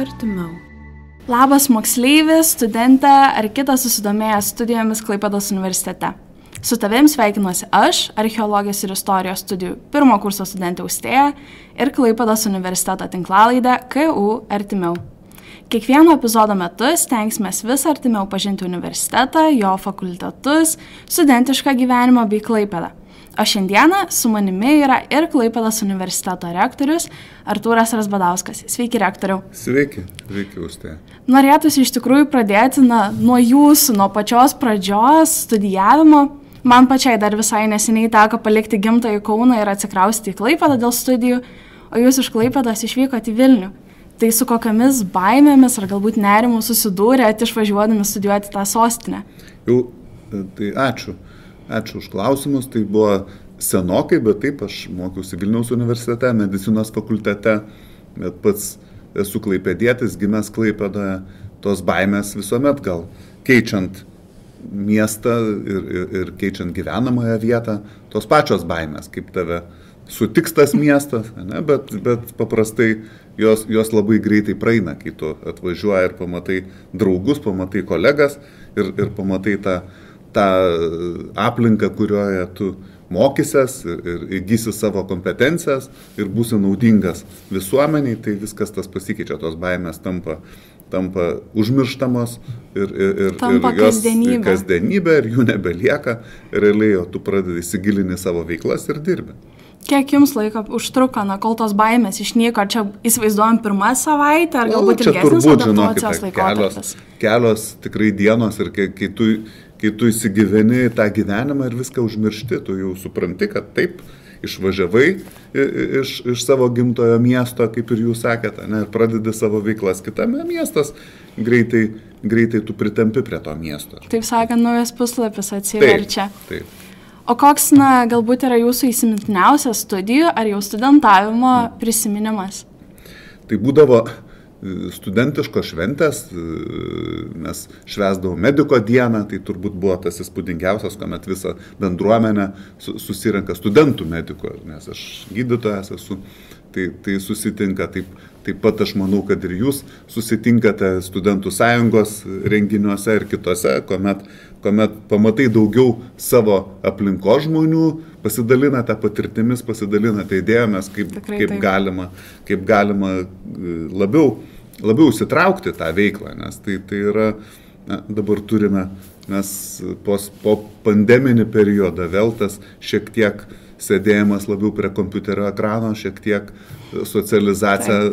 artimiau. Labas moksleivis, studentė ar kitas susidomėjęs studijomis Klaipėdos universitete. Su tavim sveikinuosi aš, archeologijos ir istorijos studijų pirmo kurso studentė Austėja ir Klaipėdos universiteto tinklalaidė KU artimiau. Kiekvieno epizodo metu stengsimės vis artimiau pažinti universitetą, jo fakultetus, studentišką gyvenimą bei Klaipėdą. O šiandieną su manimi yra ir Klaipėdos universiteto rektorius Artūras Razbadauskas. Sveiki, rektoriau. Sveiki, Austėja. Norėtųsi iš tikrųjų pradėti nuo jūsų, nuo pačios pradžios studijavimo. Man pačiai dar visai neseniai teko palikti gimtąjį Kauną ir atsikraustyti į Klaipėdą dėl studijų, o jūs iš Klaipėdos išvykote į Vilnių. Tai su kokiamis baimėmis ar galbūt nerimu susidūrėte išvažiuodami studijuoti tą sostinę? Tai ačiū. Ačiū už klausimus. Tai buvo senokai, bet taip, aš mokiausi Vilniaus universitete, medicinos fakultete, bet pats esu klaipėdietis, gimęs Klaipėdoje, tos baimės visuomet gal keičiant miestą ir keičiant gyvenamąją vietą, tos pačios baimės, kaip tave sutiks tas miestas, ne? Bet paprastai jos labai greitai praeina, kai tu atvažiuoji ir pamatai draugus, pamatai kolegas ir pamatai tą aplinką, kurioje tu mokysies ir įgysi savo kompetencijas ir būsi naudingas visuomeniai, tai viskas tas pasikeičia, tos baimės tampa užmirštamos ir jos kasdienybė ir jų nebelieka, realiai tu pradedi įsigilini savo veiklas ir dirbi. Kiek jums laiko užtruko, kol tos baimės išnyko? Ar čia įsivaizduojam pirmą savaitę, ar galbūt ilgesnis adaptacijos laikotarpis? Kelios tikrai dienos ir kai tu įsigyveni tą gyvenimą ir viską užmiršti, tu jau supranti, kad taip, išvažiavai iš savo gimtojo miesto, kaip ir jūs sakėte, ir pradedi savo veiklas kitame, miestas greitai tu pritampi prie to miesto. Taip sakant, naujas puslapis atsiverčia. Taip. O koks, galbūt yra jūsų įsimintiniausias studijų ar jau studentavimo prisiminimas? Tai būdavo studentiškos šventės, mes švęsdavom mediko dieną, tai turbūt buvo tas įspūdingiausias, kuomet visa bendruomenė susirenka studentų medikų, nes aš gydytojas esu, tai susitinka, taip pat aš manau, kad ir jūs susitinkate studentų sąjungos renginiuose ir kitose, kuomet pamatai daugiau savo aplinkos žmonių, pasidalinate patirtimis, pasidalinate idėjomis, kaip galima labiau įsitraukti tą veiklą, nes tai yra, dabar turime, mes po pandeminį periodą vėl tas šiek tiek sėdėjimas labiau prie kompiuterio ekrano, šiek tiek socializacija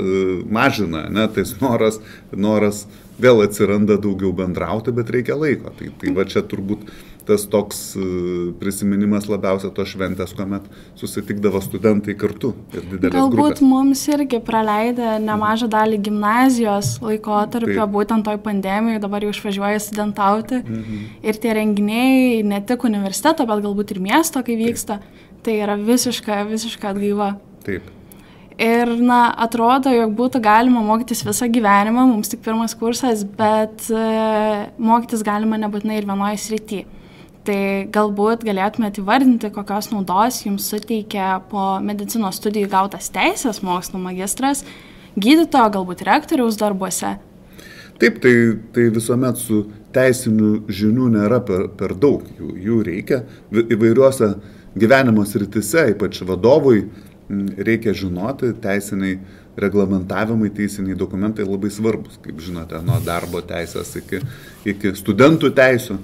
mažina, tais noras vėl atsiranda daugiau bendrauti, bet reikia laiko. Tai va čia turbūt tas toks prisiminimas labiausia tos šventės, kuomet susitikdavo studentai kartu ir didelės grupės. Galbūt mums irgi praleidę nemažą dalį gimnazijos laikotarpio, būtent toj pandemijoje, dabar jau išvažiuoja studentauti. Ir tie renginiai ne tik universiteto, bet galbūt ir miesto, kai vyksta, tai yra visiška atgaiva. Taip. Ir, atrodo, jog būtų galima mokytis visą gyvenimą, mums tik pirmas kursas, bet mokytis galima nebūtinai ir vienoje srityje. Tai galbūt galėtumėte įvardinti, kokios naudos jums suteikia po medicinos studijų gautas teisės mokslo magistras, gydytojo, galbūt rektoriaus darbuose. Taip, tai visuomet su teisinių žinių nėra per daug, jų reikia įvairiuose gyvenimo srityse, ypač vadovui, reikia žinoti, teisiniai reglamentavimai, teisiniai dokumentai labai svarbus, kaip žinote, nuo darbo teisės iki studentų teisų.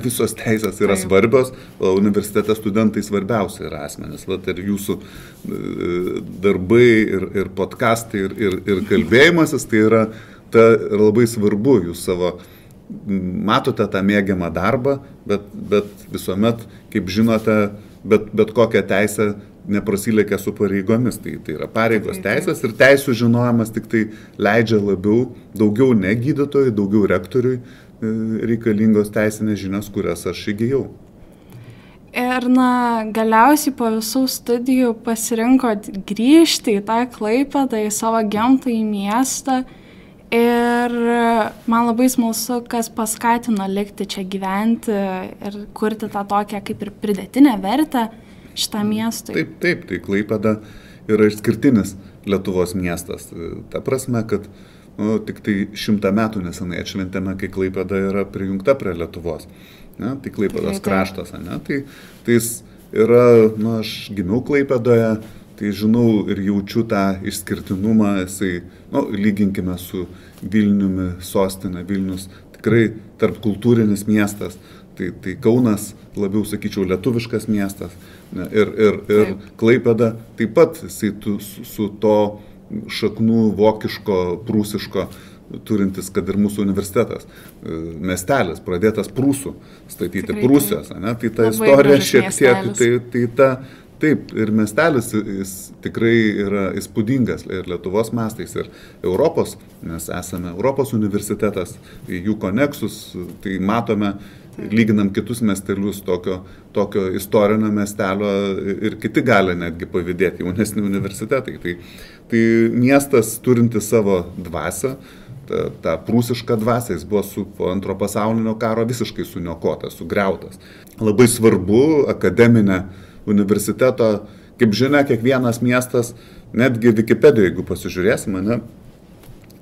Visos teisės yra svarbios, o universitete studentai svarbiausia yra asmenys. Ir jūsų darbai ir podcastai ir kalbėjimasis, tai yra labai svarbu. Jūs matote tą mėgiamą darbą, bet visuomet, kaip žinote, bet kokią teisę neprasilekia su pareigomis, tai yra pareigos teisės ir teisų žinojimas tik tai leidžia daugiau ne gydytojui, daugiau rektoriui reikalingos teisinės žinios, kurias aš įgijau. Ir galiausiai po visų studijų pasirinkot grįžti į tą Klaipėdą, į savo gimtąjį miestą ir man labai smalsu, kas paskatino likti čia gyventi ir kurti tą tokią kaip ir pridėtinę vertę šitam miestui. Taip, tai Klaipėda yra išskirtinis Lietuvos miestas. Ta prasme, kad tik tai 100 metų nesenai atšventėme, kai Klaipėda yra prijungta prie Lietuvos. Ne? Tai Klaipėdos kraštas. Ne? Tai jis yra, aš gimiau Klaipėdoje, tai žinau ir jaučiu tą išskirtinumą, lyginkime su Vilniumi, sostinė Vilnius, tikrai tarpkultūrinis miestas. Tai Kaunas labiau, sakyčiau, lietuviškas miestas. Ir Klaipėda taip pat su to šaknų vokiško, prūsiško turintis, kad ir mūsų universitetas. Miestelis pradėtas prūsų statyti, tikrai, Prūsijos. Ne? Tai ta istorija šiek tiek, taip, ir miestelis jis tikrai yra įspūdingas ir Lietuvos mastais, ir Europos, nes esame Europos universitetas, jų koneksus, tai matome, lyginam kitus miestelius tokio istorinio miestelio ir kiti gali netgi pavydėti, jaunesni universitetai. Tai miestas turinti savo dvasią, tą prūsišką dvasią, jis buvo po Antro pasaulinio karo visiškai suniokotas, sugriautas. Labai svarbu akademinė universiteto, kaip žinia, kiekvienas miestas, netgi Wikipedijoje, jeigu pasižiūrėsime, ne,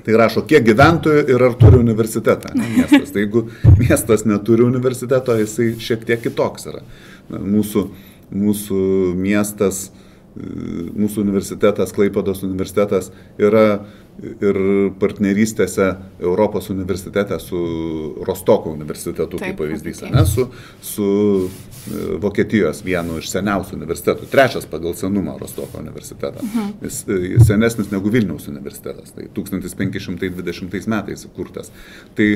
tai rašo, kiek gyventojų ir ar turi universitetą miestas. Tai jeigu miestas neturi universiteto, jisai šiek tiek kitoks yra. Mūsų miestas, mūsų universitetas, Klaipėdos universitetas yra ir partnerystėse Europos universitete su Rostoko universitetu, kaip pavyzdys, ne, su Vokietijos vienu iš seniausių universitetų, 3 pagal senumą Rostoko universitetą. Jis senesnis negu Vilniaus universitetas, tai 1520 metais įkurtas. Tai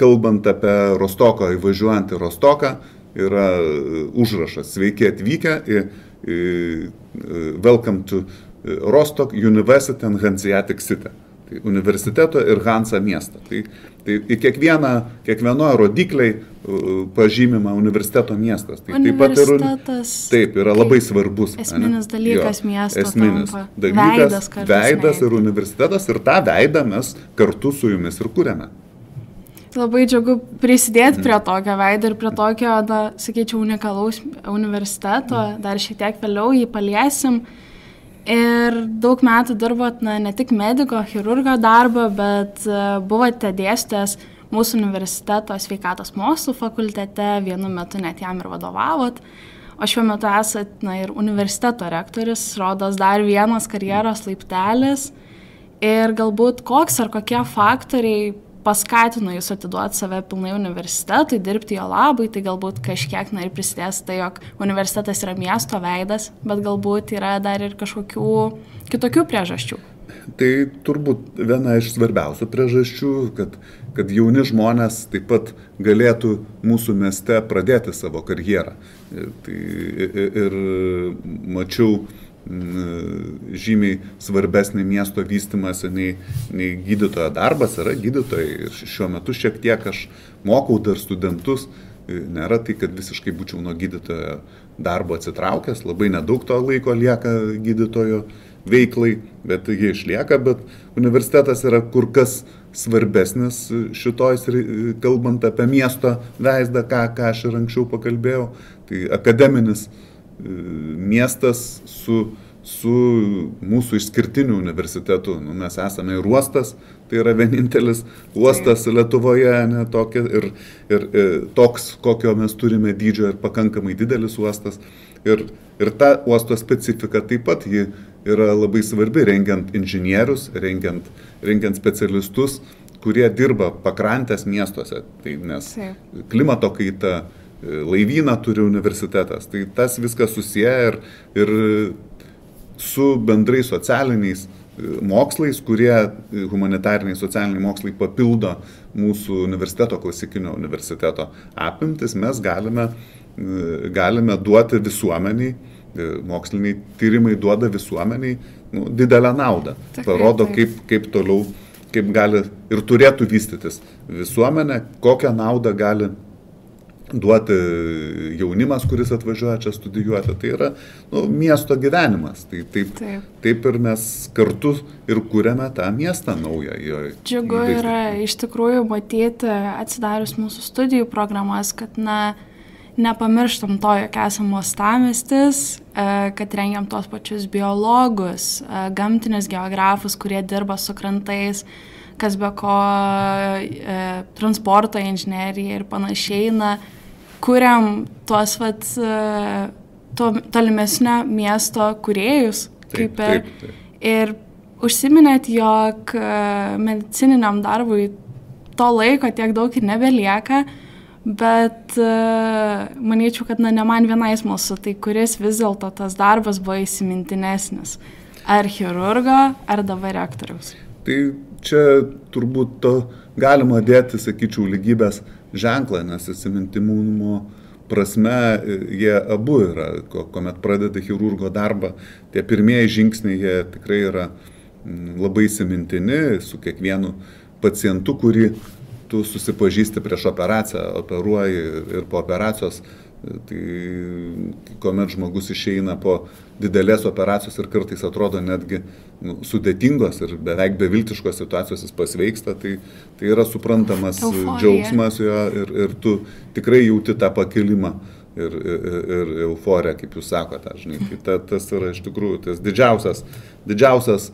kalbant apie Rostoką, įvažiuojant į Rostoką, yra užrašas, sveiki atvykę į Welcome to Rostock University and Hanseatic City. Tai universiteto ir Hansa miestą. Tai į kiekvienoje rodikliai pažymima universiteto miestas. Tai universitetas taip yra labai svarbus. Esminis dalykas miesto. Esminis dalykas, veidas ir universitetas, ir tą veidą mes kartu su jumis ir kuriame. Labai džiugu prisidėti prie tokio veido ir prie tokio, sakyčiau, unikalaus universiteto. Dar šiek tiek vėliau jį paliesim. Ir daug metų dirbot ne tik mediko, chirurgo darbą, bet buvote dėstytojas mūsų universiteto sveikatos mokslų fakultete, vienu metu net jam ir vadovavot, o šiuo metu esat ir universiteto rektorius, rodos dar vienas karjeros laiptelis. Ir galbūt koks ar kokie faktoriai paskatino jūs atiduoti save pilnai universitetui, dirbti jo labai, tai galbūt kažkiek ir prisidės tai, jog universitetas yra miesto veidas, bet galbūt yra dar ir kažkokių kitokių priežasčių. Tai turbūt viena iš svarbiausių priežasčių, kad jauni žmonės taip pat galėtų mūsų mieste pradėti savo karjerą. Ir mačiau žymiai svarbesnį miesto vystymąsi nei gydytojo darbas, yra gydytojai. Ir šiuo metu šiek tiek aš mokau dar studentus, nėra tai, kad visiškai būčiau nuo gydytojo darbo atsitraukęs, labai nedaug to laiko lieka gydytojo veiklai, bet jie išlieka, bet universitetas yra kur kas svarbesnis šitoj, kalbant apie miesto vaizdą, ką aš ir anksčiau pakalbėjau. Tai akademinis miestas su mūsų išskirtiniu universitetu. Mes esame ir uostas, tai yra vienintelis uostas Lietuvoje, ir toks, kokio mes turime dydžio ir pakankamai didelis uostas. Ir ta uosto specifika taip pat ji yra labai svarbi, rengiant inžinierius, rengiant specialistus, kurie dirba pakrantės miestuose. Tai nes klimato kaita, laivyną turi universitetas. Tai tas viskas susiję ir su bendrai socialiniais mokslais, kurie humanitariniai socialiniai mokslai papildo mūsų universiteto, klasikinio universiteto apimtis, mes galime duoti visuomeniai, moksliniai tyrimai duoda visuomeniai didelę naudą. Parodo, kaip toliau, kaip gali ir turėtų vystytis visuomenė, kokią naudą gali duoti jaunimas, kuris atvažiuoja čia studijuoti. Tai yra miesto gyvenimas. Taip ir mes kartu ir kuriame tą miestą naują. Džiugu yra iš tikrųjų matyti, atsidarius mūsų studijų programas, kad nepamirštam to, jog esam uostamiestis, kad rengiam tos pačius biologus, gamtinius geografus, kurie dirba su krantais, kas be ko transporto inžinerija ir panašiai, kuriam tuos tolimesnio miesto kūrėjus. Taip. Ir užsiminėt, jog medicininiam darbui to laiko tiek daug ir nebelieka, bet manyčiau, kad ne man vienai smalsu, tai kuris vis dėlto tas darbas buvo įsimintinesnis? Ar chirurgo, ar dabar rektoriaus? Tai čia turbūt to galima dėti, sakyčiau, lygybės ženklą, nes įsimintimumo prasme jie abu yra, kuomet pradeda chirurgo darbą, tie pirmieji žingsniai jie tikrai yra labai įsimintini su kiekvienu pacientu, kurį tu susipažįsti prieš operaciją, operuoji ir po operacijos, tai kuomet žmogus išeina po didelės operacijos ir kartais atrodo netgi sudėtingos ir beveik beviltiškos situacijos jis pasveiksta, tai yra suprantamas džiaugsmas jo ir tu tikrai jauti tą pakilimą ir euforiją, kaip jūs sakote, žinai. Tai tas yra iš tikrųjų tas didžiausias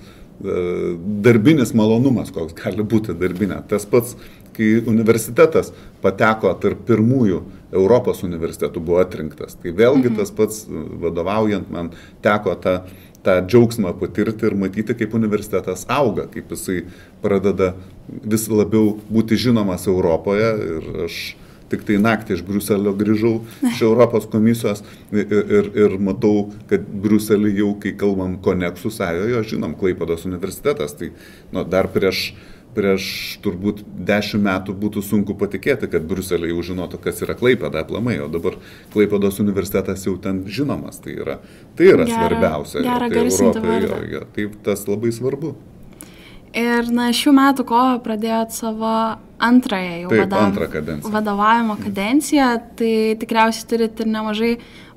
darbinis malonumas, koks gali būti darbinė. Tas pats, kai universitetas pateko tarp pirmųjų Europos universitetų, buvo atrinktas. Tai vėlgi tas pats vadovaujant man teko tą džiaugsmą patirti ir matyti, kaip universitetas auga, kaip jisai pradeda vis labiau būti žinomas Europoje. Ir aš tik tai naktį iš Briuselio grįžau iš Europos komisijos ir matau, kad Briuselį jau, kai kalbam Konexų sąjoje, žinom, Klaipėdos universitetas. Tai dar prieš turbūt 10 metų būtų sunku patikėti, kad Briuselė jau žinotų, kas yra Klaipėda aplamai, o dabar Klaipėdos universitetas jau ten žinomas. Tai yra svarbiausia. Gerą garsinti vardą. Tai tas labai svarbu. Ir šių metų kovą pradėjot savo antrąją jau vadovavimo kadenciją, tai tikriausiai turit ir nemažai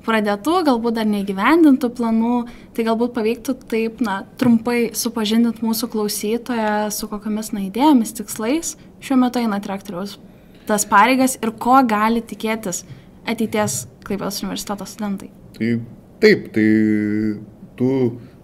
pradėtų, galbūt dar neįgyvendintų planų, tai galbūt pavyktų taip, trumpai supažindinti mūsų klausytoją su kokiamis idėjomis, tikslais. Šiuo metu einat rektoriaus tas pareigas ir ko gali tikėtis ateities Klaipėdos universiteto studentai. Tai tų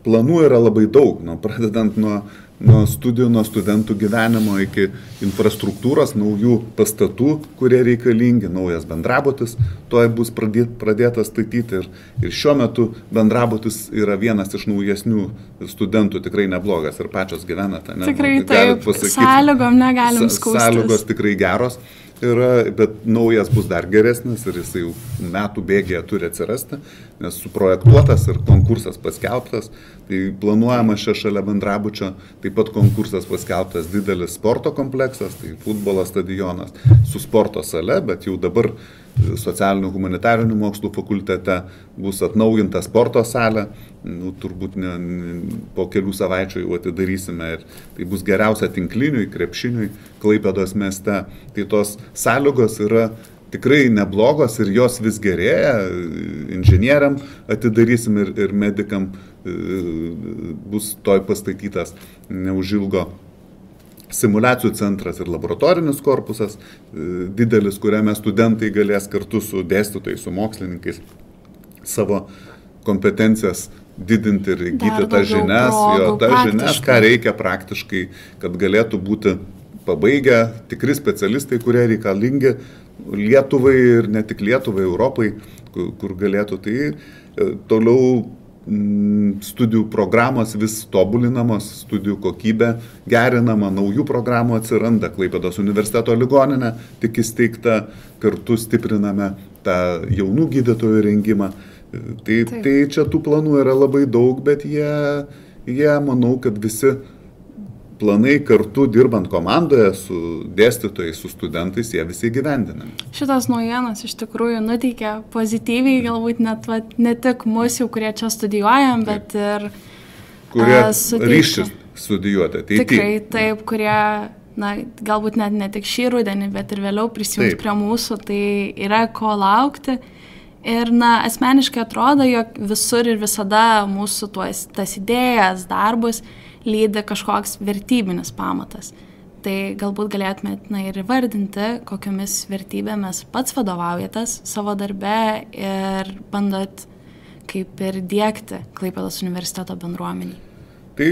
planų yra labai daug, pradedant nuo studijų, nuo studentų gyvenimo iki infrastruktūros, naujų pastatų, kurie reikalingi, naujas bendrabutis, tuoj bus pradėtas statyti ir šiuo metu bendrabutis yra vienas iš naujesnių studentų, tikrai neblogas ir pačios gyvenate. Tikrai taip, sąlygom negalim skųstis. Sąlygos tikrai geros. Bet naujas bus dar geresnis ir jisai jau metų bėgėje turi atsirasti, nes suprojektuotas ir konkursas paskelbtas. Tai planuojama šalia bendrabučio, taip pat konkursas paskelbtas didelis sporto kompleksas, tai futbolo stadionas su sporto sale, bet jau dabar socialinių humanitarinių mokslų fakultete bus atnaujinta sporto salė, turbūt po kelių savaičių jau atidarysime ir tai bus geriausia tinkliniui, krepšiniui Klaipėdos mieste. Tai tos sąlygos yra tikrai neblogos ir jos vis gerėja, inžinieriam atidarysim ir medikam bus toj pastatytas neužilgo simulacijų centras ir laboratorinis korpusas didelis, kuriame studentai galės kartu su dėstytojais, su mokslininkais savo kompetencijas didinti ir įgyti tas žinias, ką reikia praktiškai, kad galėtų būti pabaigę tikri specialistai, kurie reikalingi Lietuvai ir ne tik Lietuvai, Europai, kur galėtų. Tai toliau studijų programos vis tobulinamos, studijų kokybė gerinama, naujų programų atsiranda, Klaipėdos universiteto ligoninė tik įsteigta, kartu stipriname tą jaunų gydytojų rengimą. Tai čia tų planų yra labai daug, bet jie manau, kad visi planai kartu dirbant komandoje su dėstytojais, su studentais, jie visi gyvendinami. Šitas naujienas iš tikrųjų nuteikia pozityviai, galbūt net ne tik mus jau, kurie čia studijuojam, bet ir kurie ryštis studijuoti. Tikrai taip, kurie galbūt net ne tik šį rudenį, bet ir vėliau prisijungs prie mūsų, tai yra ko laukti. Ir asmeniškai atrodo, jog visur ir visada mūsų tas idėjas, darbus lydi kažkoks vertybinis pamatas. Tai galbūt galėtumėt ir įvardinti, kokiomis vertybėmis pats vadovaujatės savo darbe ir bandot kaip ir diegti Klaipėdos universiteto bendruomenį. Tai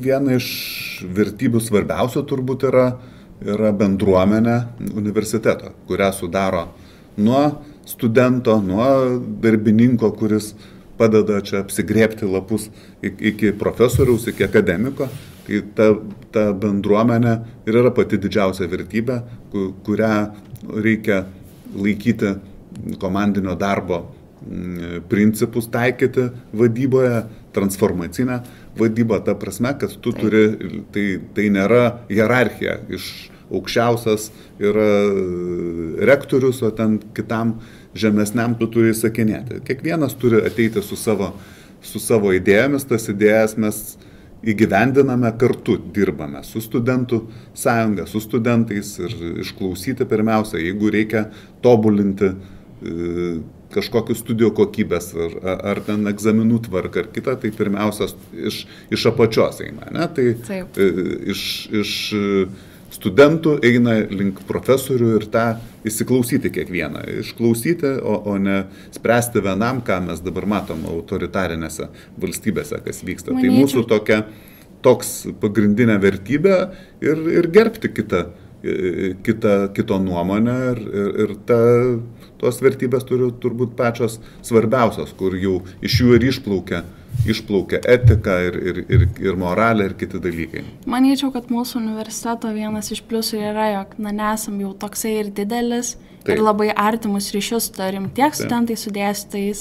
viena iš vertybių svarbiausia turbūt yra bendruomenė universiteto, kurią sudaro nuo studento, nuo darbininko, kuris padeda čia apsigrėbti lapus, iki profesoriaus, iki akademiko. Tai ta bendruomenė ir yra pati didžiausia vertybė, kurią reikia laikyti komandinio darbo principus taikyti vadyboje, transformacinę vadybą, ta prasme, kad tu turi, tai nėra hierarchija, iš aukščiausias yra rektorius, o ten kitam žemesniam tu turi įsakinėti. Kiekvienas turi ateiti su savo idėjomis, tas idėjas mes įgyvendiname kartu, dirbame su studentų sąjunga, su studentais ir išklausyti pirmiausia, jeigu reikia tobulinti kažkokių studijų kokybės ar ten egzaminų tvarką ar kitą, tai pirmiausia iš apačios eina, ne? Tai iš studentų eina link profesorių ir tą įsiklausyti kiekvieną, išklausyti, o ne spręsti vienam, ką mes dabar matom autoritarinėse valstybėse, kas vyksta. Tai mūsų toks pagrindinė vertybė ir gerbti kito nuomonę ir tos vertybės turi turbūt pačios svarbiausios, kur jau iš jų ir išplaukia etika ir moralė ir kiti dalykai. Manyčiau, kad mūsų universiteto vienas iš pliusų yra, jog nesam jau toksai ir didelis. Taip. Ir labai artimus ryšius turim tiek studentai su dėstytojais,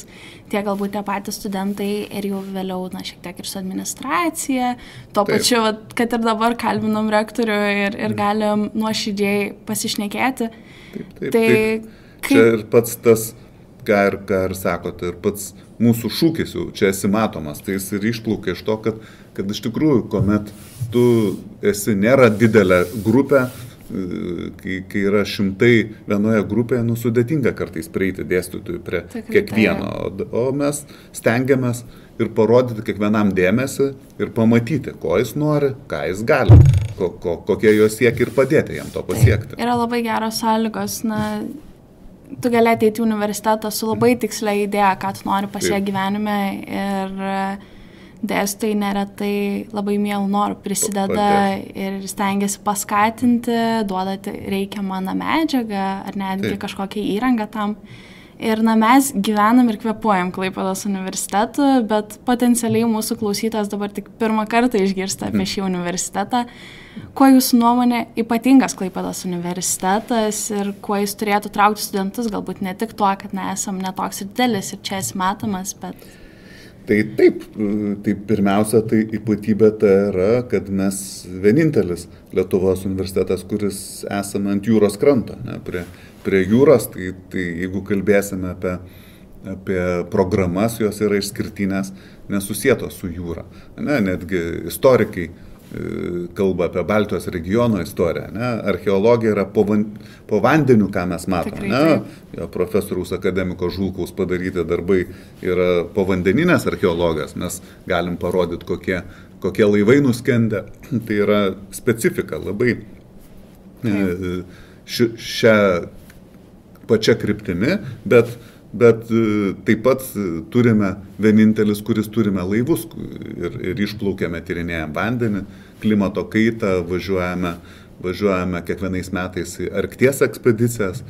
tiek galbūt tie patys studentai ir jau vėliau šiek tiek ir su administracija. Tuo pačiu, kad ir dabar kalbinam rektorių ir galim nuoširdžiai pasišnekėti. Taip. Čia ir pats tas, ką ir sakote, ir pats mūsų šūkis jau čia esi matomas, tai jis ir išplaukia iš to, kad iš tikrųjų, kuomet tu nėra didelė grupė, kai yra šimtai vienoje grupėje, sudėtinga kartais prieiti dėstytojų prie kiekvieno, o mes stengiamės ir parodyti kiekvienam dėmesį ir pamatyti, ko jis nori, ką jis gali, kokie jo siekia ir padėti jam to pasiekti. Yra labai geros sąlygos, tu gali ateiti į universitetą su labai tikslia idėja, ką tu nori pasiekti gyvenime ir dėstytojai neretai labai mielų norų prisideda ir stengiasi paskatinti, duoda reikiamą medžiagą ar netgi kažkokią įrangą tam. Ir mes gyvenam ir kvėpuojam Klaipėdos universitetu, bet potencialiai mūsų klausytojas dabar tik pirmą kartą išgirsta apie šį universitetą. Kuo jūsų nuomonė ypatingas Klaipėdos universitetas ir kuo jis turėtų traukti studentus, galbūt ne tik tuo, kad nesam netoks ir didelis ir čia esi matomas, bet... Tai taip, pirmiausia, tai ypatybė tai yra, kad mes vienintelis Lietuvos universitetas, kuris esame ant jūros kranto, prie jūros, tai jeigu kalbėsime apie programas, jos yra išskirtinės, nesusietos su jūra. Netgi istorikai kalba apie Baltijos regiono istoriją. Archeologija yra po vandeniu, ką mes matome. Jo profesoriaus akademiko Žulkaus padaryti darbai yra povandeninės archeologijos. Mes galim parodyti, kokie laivai nuskendę. Tai yra specifika labai šią pačią kryptimi, bet taip pat turime vienintelis, kuris turime laivus ir išplaukiame, tyrinėjame vandenį, klimato kaitą, važiuojame kiekvienais metais į Arkties ekspedicijas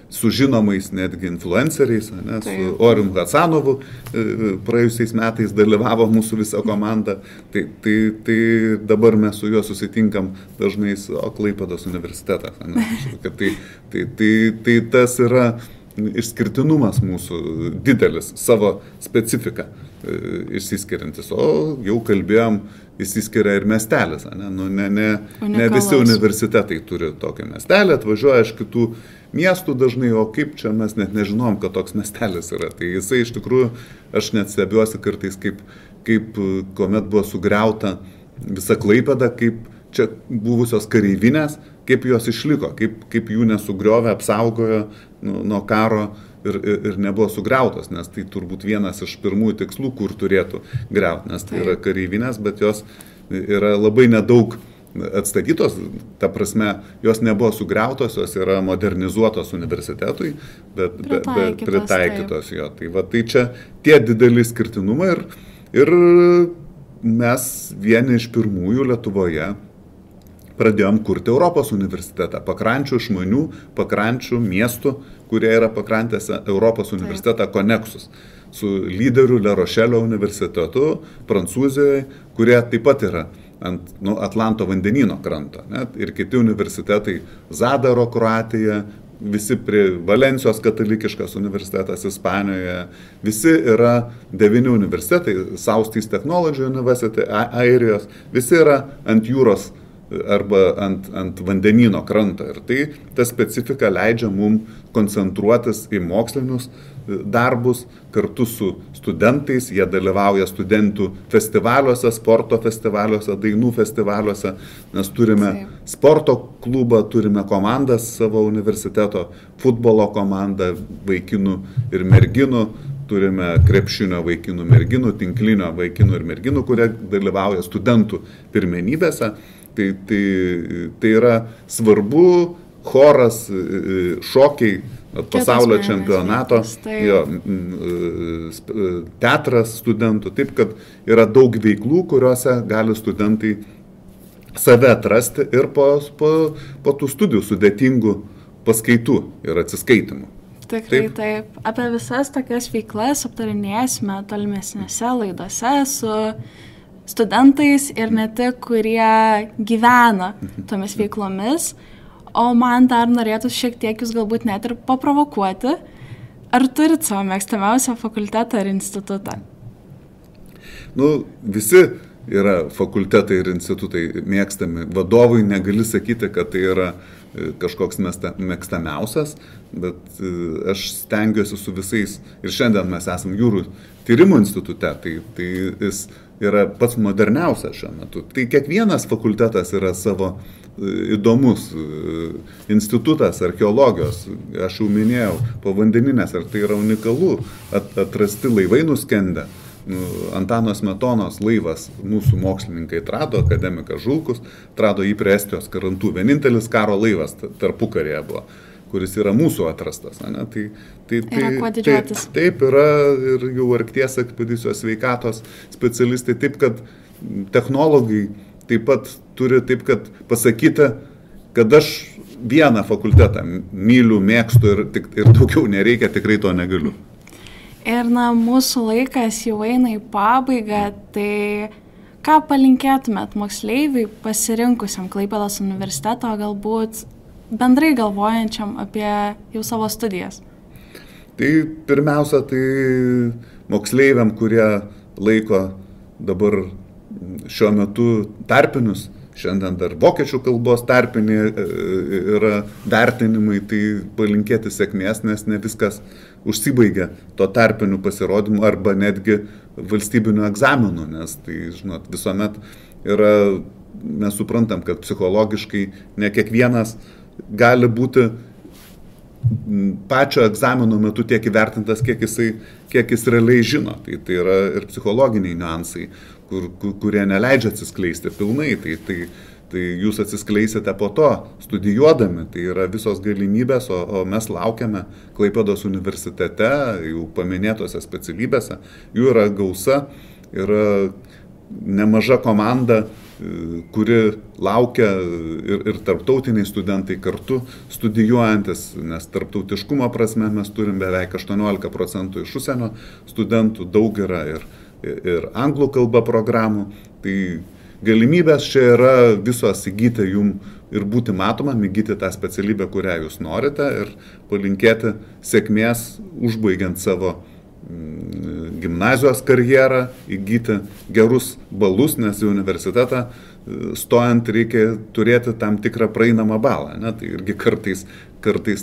su žinomais netgi influenceriais, su Orium Hatsanovu praėjusiais metais dalyvavo mūsų visa komanda, tai dabar mes su juo susitinkam dažnai su Klaipėdos universitetas. Tai tas yra išskirtinumas mūsų didelis, savo specifiką išsiskiriantis, o jau kalbėjom, išsiskiria ir miestelis. Ne visi universitetai turi tokį miestelį, atvažiuoja iš kitų miestų dažnai, o kaip čia mes net nežinom, kad toks miestelis yra. Tai jisai iš tikrųjų, aš net stebiuosi kartais, kaip kuomet buvo sugriauta visa Klaipėda, kaip čia buvusios kareivinės, kaip jos išliko, kaip jų nesugriovė, apsaugojo nuo karo ir nebuvo sugriautos, nes tai turbūt vienas iš pirmųjų tikslų, kur turėtų griauti, nes tai yra kareivinės, bet jos yra labai nedaug atstatytos, ta prasme, jos nebuvo sugriautos, jos yra modernizuotos universitetui, bet pritaikytos jo. Tai čia tie dideli skirtinumai ir mes vieni iš pirmųjų Lietuvoje pradėjom kurti Europos universitetą, pakrančių žmonių, pakrančių miestų, kurie yra pakrantėse Europos universitetą Koneksus, su lyderiu Le Rošelio universitetu Prancūzijoje, kurie taip pat yra ant Atlanto vandenyno kranto. Net, ir kiti universitetai Zadaro, Kroatija, visi prie Valencijos katalikiškas universitetas Ispanijoje, visi yra 9 universitetai, South East Technology University, Airijos, visi yra ant jūros arba ant vandenyno kranto. Ir tai ta specifika leidžia mums koncentruotis į mokslinius darbus kartu su studentais. Jie dalyvauja studentų festivaliuose, sporto festivaliuose, dainų festivaliuose. Mes turime sporto klubą, turime komandas savo universiteto, futbolo komandą, vaikinų ir merginų. Turime krepšinio vaikinų, merginų, tinklinio vaikinų ir merginų, kurie dalyvauja studentų pirmenybėse. Tai yra svarbu, choras, šokiai, pasaulio čempionato, teatras studentų. Taip, kad yra daug veiklų, kuriuose gali studentai save atrasti ir po tų studijų sudėtingų paskaitų ir atsiskaitimų. Tikrai taip. Apie visas tokias veiklas aptarinėsime tolimesnėse laidose su studentais ir ne tik, kurie gyvena tomis veiklomis, o man dar norėtų šiek tiek jūs galbūt net ir paprovokuoti. Ar turit savo mėgstamiausią fakultetą ar institutą? Visi yra fakultetai ir institutai mėgstami. Vadovui negali sakyti, kad tai yra kažkoks mėgstamiausias, bet aš stengiuosi su visais. Ir šiandien mes esame jūrų tyrimų institute, tai jis yra pats moderniausias šiuo metu. Tai kiekvienas fakultetas yra savo įdomus. Institutas archeologijos, aš jau minėjau, povandeninės, ar tai yra unikalu, atrasti laivai nuskendę. Antano Smetonos laivas mūsų mokslininkai atrado, akademikas Žulkus, atrado jį prie Estijos krantų. Vienintelis karo laivas tarpukaryje buvo, kuris yra mūsų atrastas. Yra kuo didžiuotis. Taip yra ir jau Arkties ekspedicijos sveikatos specialistai, taip kad technologai taip pat turi taip, kad pasakyti, kad aš vieną fakultetą myliu, mėgstu ir daugiau nereikia, tikrai to negaliu. Ir mūsų laikas jau eina į pabaigą, tai ką palinkėtumėt moksleiviui pasirinkusiam Klaipėdos universiteto, galbūt bendrai galvojančiam apie jau savo studijas? Tai pirmiausia, tai moksleiviam, kurie laiko dabar šiuo metu tarpinius, šiandien dar vokiečių kalbos tarpiniai yra vertinimai, tai palinkėti sėkmės, nes ne viskas užsibaigia to tarpinių pasirodymų arba netgi valstybinių egzaminų, nes tai, žinot, visuomet yra, mes suprantam, kad psichologiškai ne kiekvienas gali būti pačio egzamino metu tiek įvertintas, kiek jis realiai žino. Tai yra ir psichologiniai niuansai, kurie neleidžia atsiskleisti pilnai. Tai jūs atsiskleisite po to, studijuodami. Tai yra visos galimybės, o mes laukiame Klaipėdos universitete, jau paminėtose specialybėse. Jų yra gausa, yra nemaža komanda, kuri laukia ir tarptautiniai studentai kartu studijuojantis, nes tarptautiškumo prasme mes turim beveik 18% iš užsienio studentų, daug yra ir anglų kalba programų. Tai galimybės čia yra visos įgyti jums ir būti matomam, įgyti tą specialybę, kurią jūs norite ir palinkėti sėkmės užbaigiant savo gimnazijos karjerą, įgyti gerus balus, nes į universitetą stojant reikia turėti tam tikrą praeinamą balą. Tai irgi kartais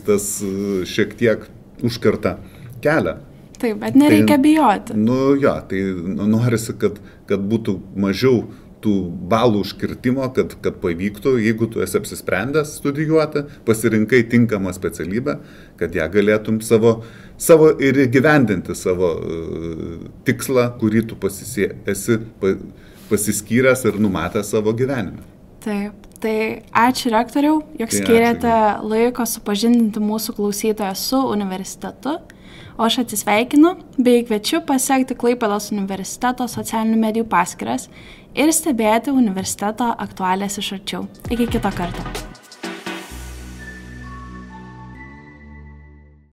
tas šiek tiek užkerta kelią. Taip, bet nereikia bijoti. Tai norisi, kad būtų mažiau tų balų užkirtimo, kad pavyktų, jeigu tu esi apsisprendęs studijuoti, pasirinkai tinkamą specialybę, kad ją galėtum savo ir įgyvendinti savo tikslą, kurį tu esi pasiskyręs ir numatęs savo gyvenime. Taip, tai ačiū rektoriau, jog skiriate laiko supažindinti mūsų klausytoją su universitetu, o aš atsisveikinu bei kviečiu pasiekti Klaipėdos universiteto socialinių medijų paskyras ir stebėti universiteto aktualijas iš arčiau. Iki kito karto.